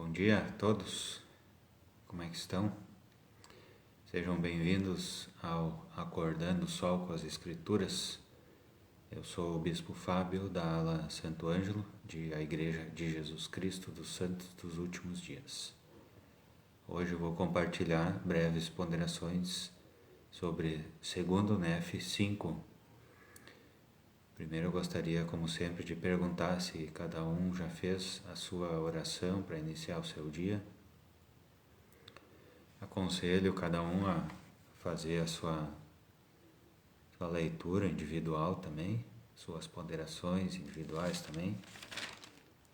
Bom dia a todos, como é que estão? Sejam bem-vindos ao Acordando o Sol com as Escrituras. Eu sou o Bispo Fábio da ala Santo Ângelo, da Igreja de Jesus Cristo dos Santos dos Últimos Dias. Hoje eu vou compartilhar breves ponderações sobre 2 Nef 5. Primeiro eu gostaria, como sempre, de perguntar se cada um já fez a sua oração para iniciar o seu dia. Aconselho cada um a fazer a sua leitura individual também, suas ponderações individuais também.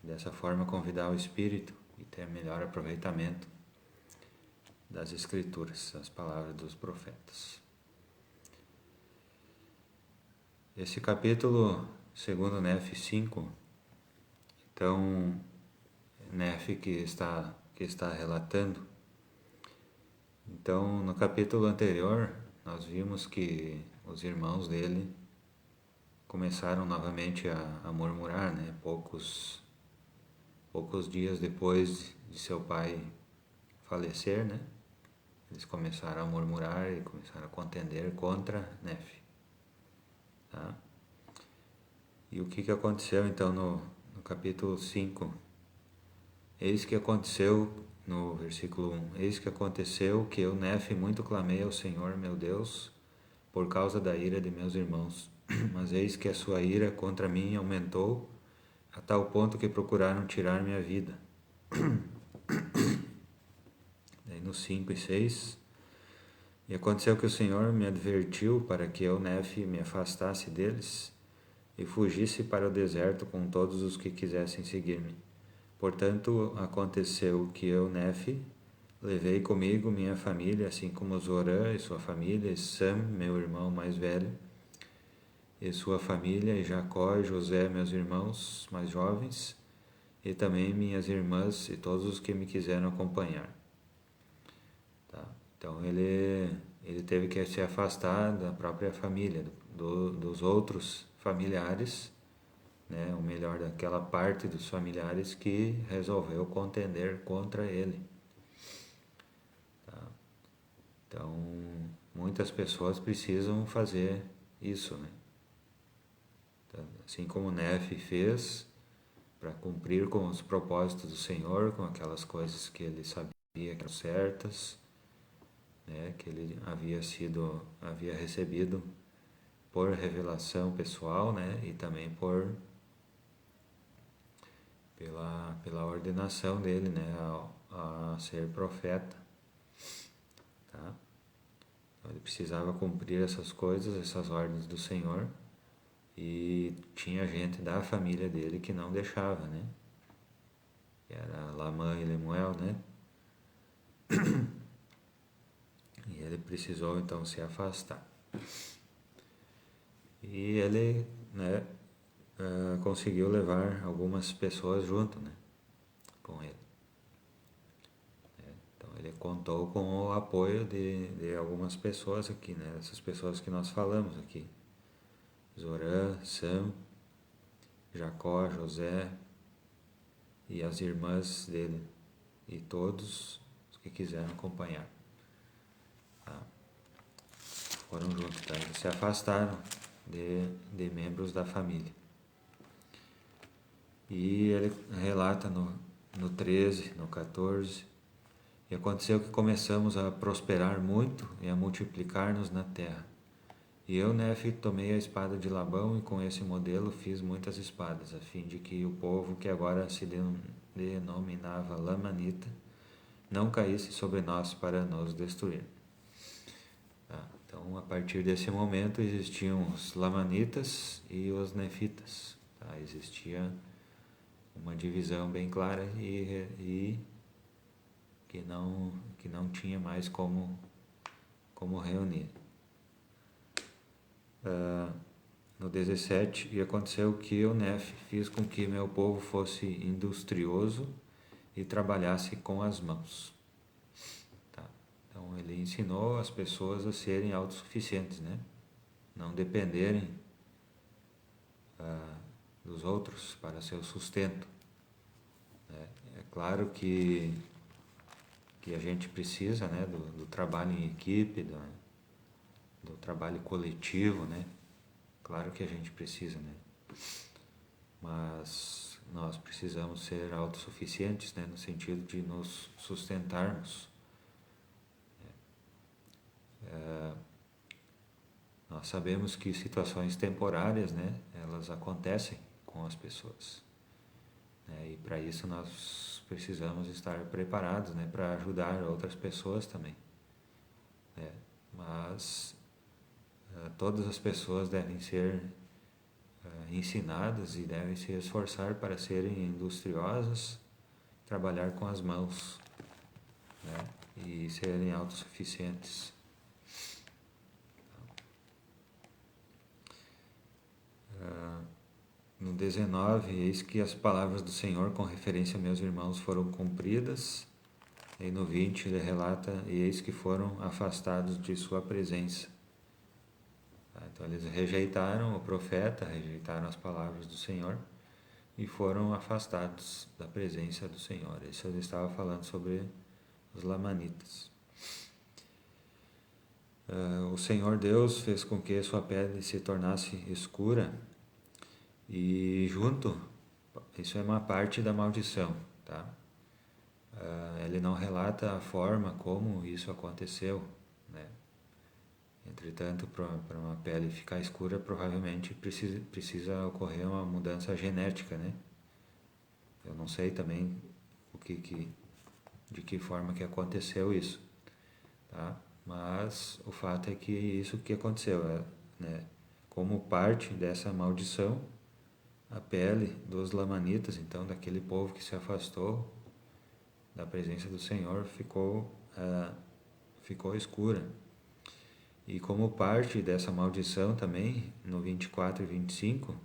Dessa forma convidar o Espírito e ter melhor aproveitamento das Escrituras, das palavras dos profetas. Esse capítulo, 2 Nef 5, então, Nef que está relatando. Então, no capítulo anterior, nós vimos que os irmãos dele começaram novamente a murmurar, né? Poucos dias depois de seu pai falecer, né? Eles começaram a murmurar e começaram a contender contra Nef. Tá? E o que aconteceu então no capítulo 5? Eis que aconteceu, no versículo 1, eis que aconteceu que eu, Nef, muito clamei ao Senhor, meu Deus, por causa da ira de meus irmãos. Mas eis que a sua ira contra mim aumentou, a tal ponto que procuraram tirar minha vida. Daí no 5 e 6, e aconteceu que o Senhor me advertiu para que eu, Nef, me afastasse deles e fugisse para o deserto com todos os que quisessem seguir-me. Portanto, aconteceu que eu, Nef, levei comigo minha família, assim como Zorã e sua família, e Sam, meu irmão mais velho, e sua família, e Jacó e José, meus irmãos mais jovens, e também minhas irmãs e todos os que me quiseram acompanhar. Tá? Então ele teve que se afastar da própria família, dos outros familiares, né? Ou melhor, daquela parte dos familiares que resolveu contender contra ele. Tá? Então, muitas pessoas precisam fazer isso, né? Então, assim como Nef fez, para cumprir com os propósitos do Senhor, com aquelas coisas que ele sabia que eram certas, né? Que ele havia recebido por revelação pessoal, né? E também pela ordenação dele, né, a ser profeta. Tá? Então ele precisava cumprir essas coisas, essas ordens do Senhor, e tinha gente da família dele que não deixava, né? Que era Lamã e Lemuel, né? E ele precisou então se afastar. E ele, né, conseguiu levar algumas pessoas junto, né, com ele. Então ele contou com o apoio de algumas pessoas aqui, né, essas pessoas que nós falamos aqui. Zorã, Sam, Jacó, José e as irmãs dele, e todos os que quiseram acompanhar. Tá? Foram juntos, tá? Eles se afastaram de membros da família. E ele relata no 13, no 14, e aconteceu que começamos a prosperar muito e a multiplicar-nos na terra. E eu, Nef, tomei a espada de Labão e com esse modelo fiz muitas espadas, a fim de que o povo que agora se denominava Lamanita não caísse sobre nós para nos destruir. Tá? Então, a partir desse momento existiam os Lamanitas e os Nefitas. Tá? Existia uma divisão bem clara e que não tinha mais como reunir. No 17, e aconteceu que eu, Nef, fiz com que meu povo fosse industrioso e trabalhasse com as mãos. Tá? Então ele ensinou as pessoas a serem autossuficientes, né? Não dependerem dos outros para seu sustento. claro que a gente precisa, né, do trabalho em equipe, do trabalho coletivo, né? Claro que a gente precisa, né? Mas nós precisamos ser autossuficientes, né, no sentido de nos sustentarmos. Nós sabemos que situações temporárias, né, elas acontecem com as pessoas, né, e para isso nós precisamos estar preparados, né, para ajudar outras pessoas também, né, mas todas as pessoas devem ser ensinadas e devem se esforçar para serem industriosas, trabalhar com as mãos, né, e serem autossuficientes. No 19, eis que as palavras do Senhor com referência a meus irmãos foram cumpridas. E no 20 ele relata, e eis que foram afastados de sua presença. Então eles rejeitaram o profeta, rejeitaram as palavras do Senhor e foram afastados da presença do Senhor. Isso ele estava falando sobre os lamanitas. O Senhor Deus fez com que sua pele se tornasse escura e junto, isso é uma parte da maldição, tá? Ele não relata a forma como isso aconteceu, né? Entretanto, para uma pele ficar escura, provavelmente precisa ocorrer uma mudança genética, né? Eu não sei também de que forma que aconteceu isso, tá? Mas o fato é que isso que aconteceu, né? Como parte dessa maldição, a pele dos lamanitas, então daquele povo que se afastou da presença do Senhor, ficou escura. E como parte dessa maldição também, no 24 e 25,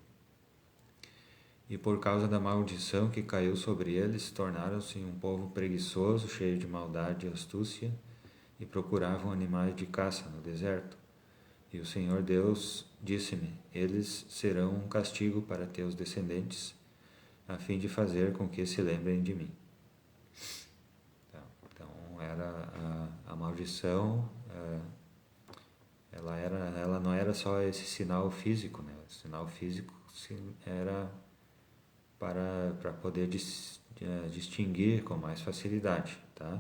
e por causa da maldição que caiu sobre eles, tornaram-se um povo preguiçoso, cheio de maldade e astúcia, e procuravam animais de caça no deserto. E o Senhor Deus disse-me, eles serão um castigo para teus descendentes, a fim de fazer com que se lembrem de mim. Então era a maldição, ela não era só esse sinal físico, né? O sinal físico era para poder distinguir com mais facilidade, tá?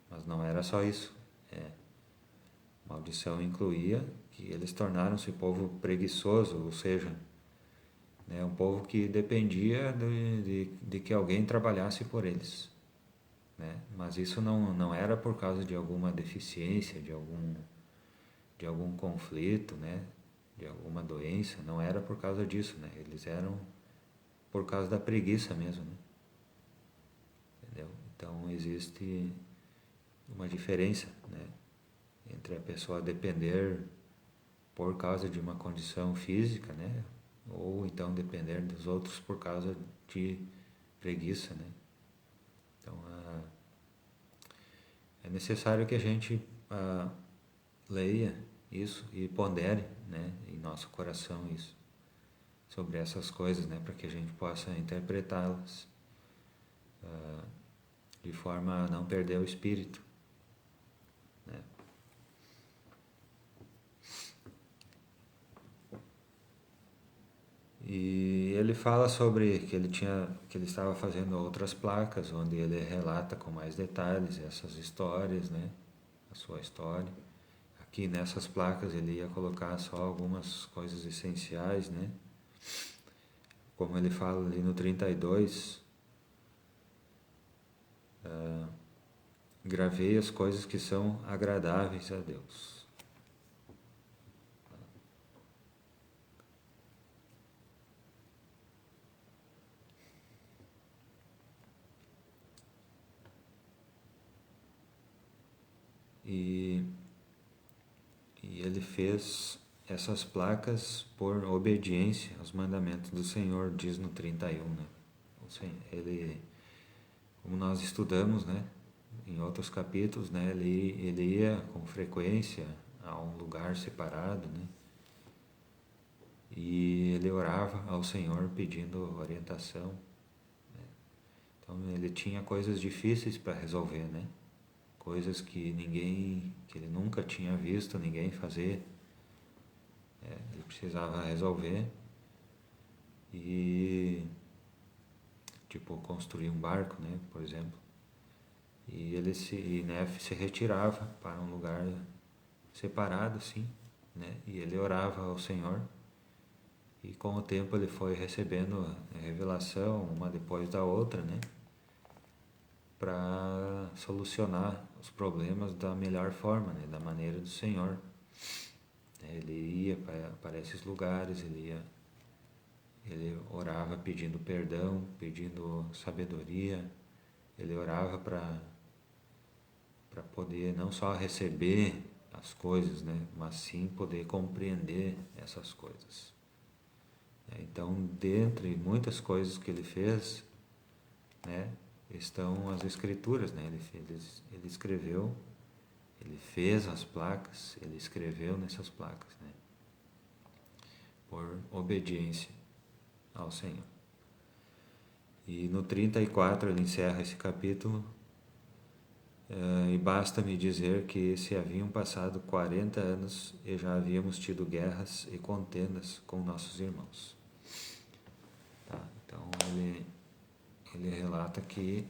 Mas não era só isso. Maldição incluía que eles tornaram-se povo preguiçoso, ou seja, né, um povo que dependia de que alguém trabalhasse por eles, né? Mas isso não era por causa de alguma deficiência, de algum conflito, né? De alguma doença, não era por causa disso, né? Eles eram por causa da preguiça mesmo, né? Entendeu? Então existe uma diferença, né, entre a pessoa depender por causa de uma condição física, né, ou então depender dos outros por causa de preguiça, né? Então é necessário que a gente leia isso e pondere, né, em nosso coração isso, sobre essas coisas, né, para que a gente possa interpretá-las de forma a não perder o espírito, né? E ele fala sobre que ele estava fazendo outras placas, onde ele relata com mais detalhes essas histórias, né, a sua história. Aqui nessas placas ele ia colocar só algumas coisas essenciais, né? Como ele fala ali no 32, gravei as coisas que são agradáveis a Deus. E ele fez essas placas por obediência aos mandamentos do Senhor, diz no 31, né? Ele, como nós estudamos, né, em outros capítulos, né, ele ia com frequência a um lugar separado, né, e ele orava ao Senhor pedindo orientação, né? Então ele tinha coisas difíceis para resolver, né? Coisas que ele nunca tinha visto ninguém fazer. Ele precisava resolver e, tipo, construir um barco, né? Por exemplo. E Nef se retirava para um lugar separado, assim, né? E ele orava ao Senhor. E com o tempo ele foi recebendo a revelação, uma depois da outra, né? Para solucionar os problemas da melhor forma, né? Da maneira do Senhor. Ele ia para esses lugares, ele orava pedindo perdão, pedindo sabedoria. Ele orava para poder não só receber as coisas, né? Mas sim poder compreender essas coisas. Então, dentre muitas coisas que ele fez, né, estão as escrituras, né? Ele escreveu, ele fez as placas, ele escreveu nessas placas, né? Por obediência ao Senhor. E no 34 ele encerra esse capítulo, e basta-me dizer que se haviam passado 40 anos e já havíamos tido guerras e contendas com nossos irmãos. Tá? Então ele relata que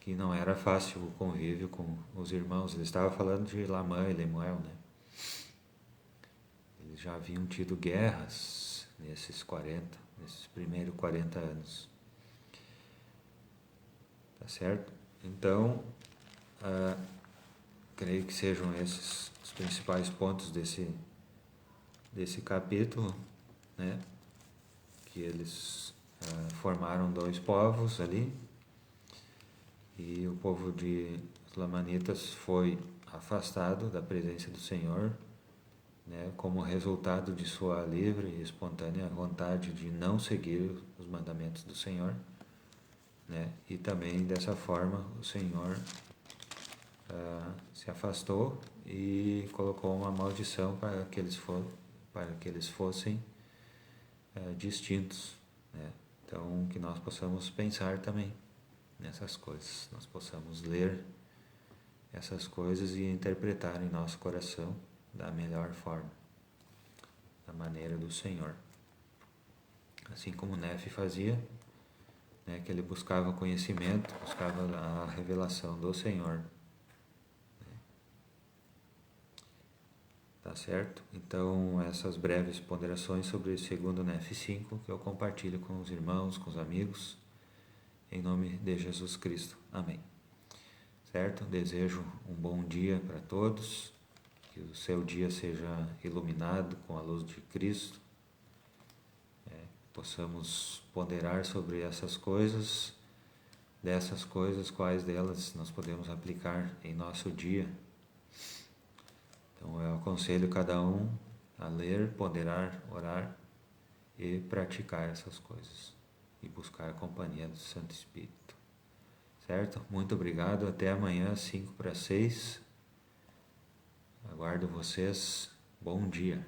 não era fácil o convívio com os irmãos. Ele estava falando de Lamã e Lemuel, né? Eles já haviam tido guerras nesses primeiros 40 anos. Tá certo? Então, creio que sejam esses os principais pontos desse capítulo, né? Que eles formaram 2 povos ali, e o povo de Lamanitas foi afastado da presença do Senhor, né? Como resultado de sua livre e espontânea vontade de não seguir os mandamentos do Senhor, né? E também dessa forma o Senhor se afastou e colocou uma maldição para que eles fossem distintos, né? Então, que nós possamos pensar também nessas coisas, nós possamos ler essas coisas e interpretar em nosso coração da melhor forma, da maneira do Senhor. Assim como Nefe fazia, né, que ele buscava conhecimento, buscava a revelação do Senhor. Tá certo? Então, essas breves ponderações sobre o segundo Nefe 5 que eu compartilho com os irmãos, com os amigos, em nome de Jesus Cristo. Amém. Certo? Desejo um bom dia para todos, que o seu dia seja iluminado com a luz de Cristo, possamos ponderar sobre essas coisas, quais delas nós podemos aplicar em nosso dia. Então eu aconselho cada um a ler, ponderar, orar e praticar essas coisas e buscar a companhia do Santo Espírito. Certo? Muito obrigado, até amanhã, 5 para 6. Aguardo vocês. Bom dia.